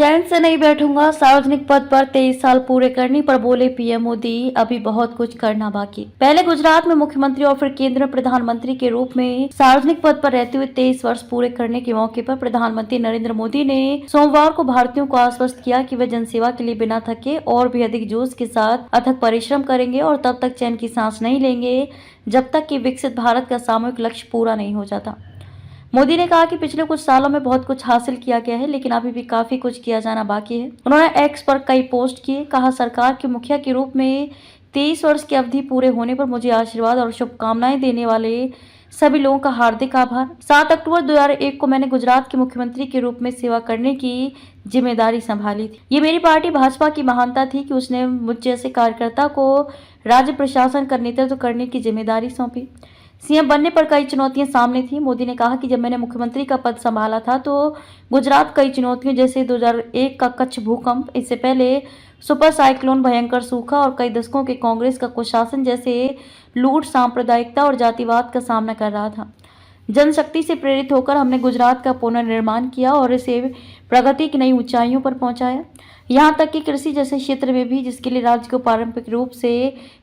चैन से नहीं बैठूंगा, सार्वजनिक पद पर 23 साल पूरे करने पर बोले पीएम मोदी, अभी बहुत कुछ करना बाकी। पहले गुजरात में मुख्यमंत्री और फिर केंद्र में प्रधानमंत्री के रूप में सार्वजनिक पद पर रहते हुए 23 वर्ष पूरे करने के मौके पर प्रधानमंत्री नरेंद्र मोदी ने सोमवार को भारतीयों को आश्वस्त किया कि वे जनसेवा के लिए बिना थके और भी अधिक जोश के साथ अथक परिश्रम करेंगे और तब तक चैन की सांस नहीं लेंगे जब तक कि विकसित भारत का सामूहिक लक्ष्य पूरा नहीं हो जाता। मोदी ने कहा कि पिछले कुछ सालों में बहुत कुछ हासिल किया गया है, लेकिन अभी भी काफी कुछ किया जाना बाकी है। उन्होंने एक्स पर कई पोस्ट किए, कहा सरकार के मुखिया के रूप में 23 वर्ष की अवधि पूरे होने पर मुझे आशीर्वाद और शुभकामनाएं देने वाले सभी लोगों का हार्दिक आभार। 7 अक्टूबर 2001 को मैंने गुजरात के मुख्यमंत्री के रूप में सेवा करने की जिम्मेदारी संभाली थी। ये मेरी पार्टी भाजपा की महानता थी कि उसने मुझ जैसे कार्यकर्ता को राज्य प्रशासन का नेतृत्व करने की जिम्मेदारी सौंपी। सीएम बनने पर कई चुनौतियां सामने थी। मोदी ने कहा कि जब मैंने मुख्यमंत्री का पद संभाला था तो गुजरात कई चुनौतियों जैसे 2001 का कच्छ भूकंप, इससे पहले सुपर साइक्लोन, भयंकर सूखा और कई दशकों के कांग्रेस का कुशासन जैसे लूट, सांप्रदायिकता और जातिवाद का सामना कर रहा था। जनशक्ति से प्रेरित होकर हमने गुजरात का पुनर्निर्माण किया और इसे प्रगति की नई ऊंचाइयों पर पहुंचाया, यहाँ तक कि कृषि जैसे क्षेत्र में भी, जिसके लिए राज्य को पारंपरिक रूप से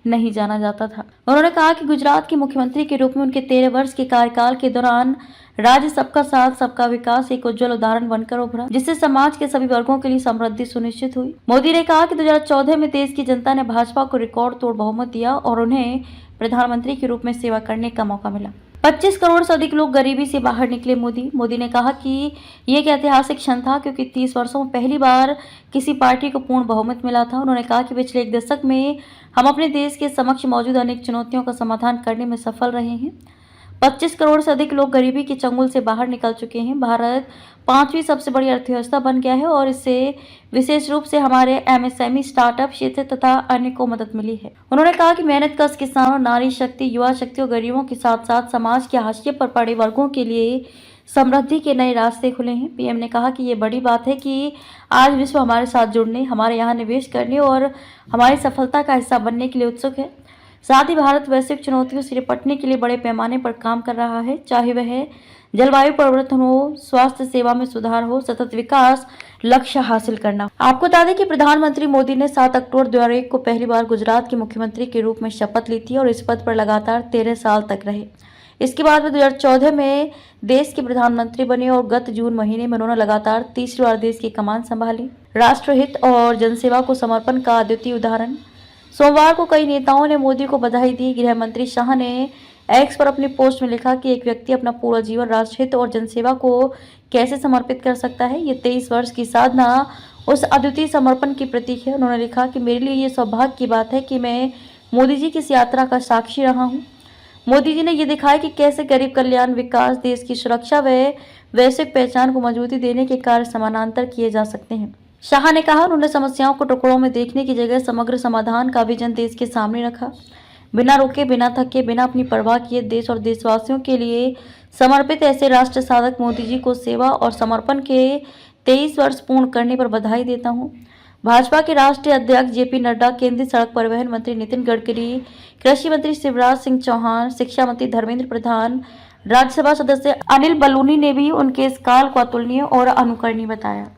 नहीं जाना जाता था। उन्होंने कहा कि गुजरात के मुख्यमंत्री के रूप में उनके 13 वर्ष के कार्यकाल के दौरान राज्य सबका साथ सबका विकास एक उज्जवल उदाहरण बनकर उभरा, जिससे समाज के सभी वर्गों के लिए समृद्धि सुनिश्चित हुई। मोदी ने कहा कि 2014 में देश की जनता ने भाजपा को रिकॉर्ड तोड़ बहुमत दिया और उन्हें प्रधानमंत्री के रूप में सेवा करने का मौका मिला। 25 करोड़ से अधिक लोग गरीबी से बाहर निकले। मोदी ने कहा कि ये एक ऐतिहासिक क्षण था क्योंकि 30 वर्षों में पहली बार किसी पार्टी को पूर्ण बहुमत मिला था। उन्होंने कहा कि पिछले एक दशक में हम अपने देश के समक्ष मौजूद अनेक चुनौतियों का समाधान करने में सफल रहे हैं। 25 करोड़ से अधिक लोग गरीबी के चंगुल से बाहर निकल चुके हैं। भारत 5वीं सबसे बड़ी अर्थव्यवस्था बन गया है और इससे विशेष रूप से हमारे एमएसएमई, स्टार्टअप क्षेत्र तथा अन्य को मदद मिली है। उन्होंने कहा कि मेहनतकश किसानों, नारी शक्ति, युवा शक्ति और गरीबों के साथ साथ समाज के हाशिए पर पड़े वर्गों के लिए समृद्धि के नए रास्ते खुले हैं। पीएम ने कहा कि ये बड़ी बात है कि आज विश्व हमारे साथ जुड़ने, हमारे यहाँ निवेश करने और हमारी सफलता का हिस्सा बनने के लिए उत्सुक है। साथ ही भारत वैश्विक चुनौतियों से निपटने के लिए बड़े पैमाने पर काम कर रहा है, चाहे वह जलवायु परिवर्तन हो, स्वास्थ्य सेवा में सुधार हो, सतत विकास लक्ष्य हासिल करना। आपको बता दें कि प्रधानमंत्री मोदी ने 7 अक्टूबर 2001 को पहली बार गुजरात के मुख्यमंत्री के रूप में शपथ ली थी और इस पद पर लगातार 13 साल तक रहे। इसके बाद वे 2014 में देश के प्रधानमंत्री बने और गत जून महीने में उन्होंने लगातार तीसरी बार देश की कमान संभाली। राष्ट्रहित और जनसेवा को समर्पण का अद्वितीय उदाहरण। सोमवार को कई नेताओं ने मोदी को बधाई दी। गृह मंत्री शाह ने एक्स पर अपनी पोस्ट में लिखा कि एक व्यक्ति अपना पूरा जीवन राष्ट्रहित और जनसेवा को कैसे समर्पित कर सकता है। ये 23 वर्ष की साधना उस अद्वितीय समर्पण की प्रतीक है। उन्होंने लिखा कि मेरे लिए ये सौभाग्य की बात है कि मैं मोदी जी की इस यात्रा का साक्षी रहा हूँ। मोदी जी ने ये दिखाया कि कैसे गरीब कल्याण, विकास, देश की सुरक्षा व वैश्विक पहचान को मजबूती देने के कार्य समानांतर किए जा सकते हैं। शाह ने कहा, उन्होंने समस्याओं को टुकड़ों में देखने की जगह समग्र समाधान का विजन देश के सामने रखा। बिना रुके, बिना थके, बिना अपनी परवाह किए देश और देशवासियों के लिए समर्पित ऐसे राष्ट्र साधक मोदी जी को सेवा और समर्पण के 23 वर्ष पूर्ण करने पर बधाई देता हूँ। भाजपा के राष्ट्रीय अध्यक्ष जेपी नड्डा, केंद्रीय सड़क परिवहन मंत्री नितिन गडकरी, कृषि मंत्री शिवराज सिंह चौहान, शिक्षा मंत्री धर्मेंद्र प्रधान, राज्यसभा सदस्य अनिल बलूनी ने भी उनके इस काल को अतुलनीय और अनुकरणीय बताया।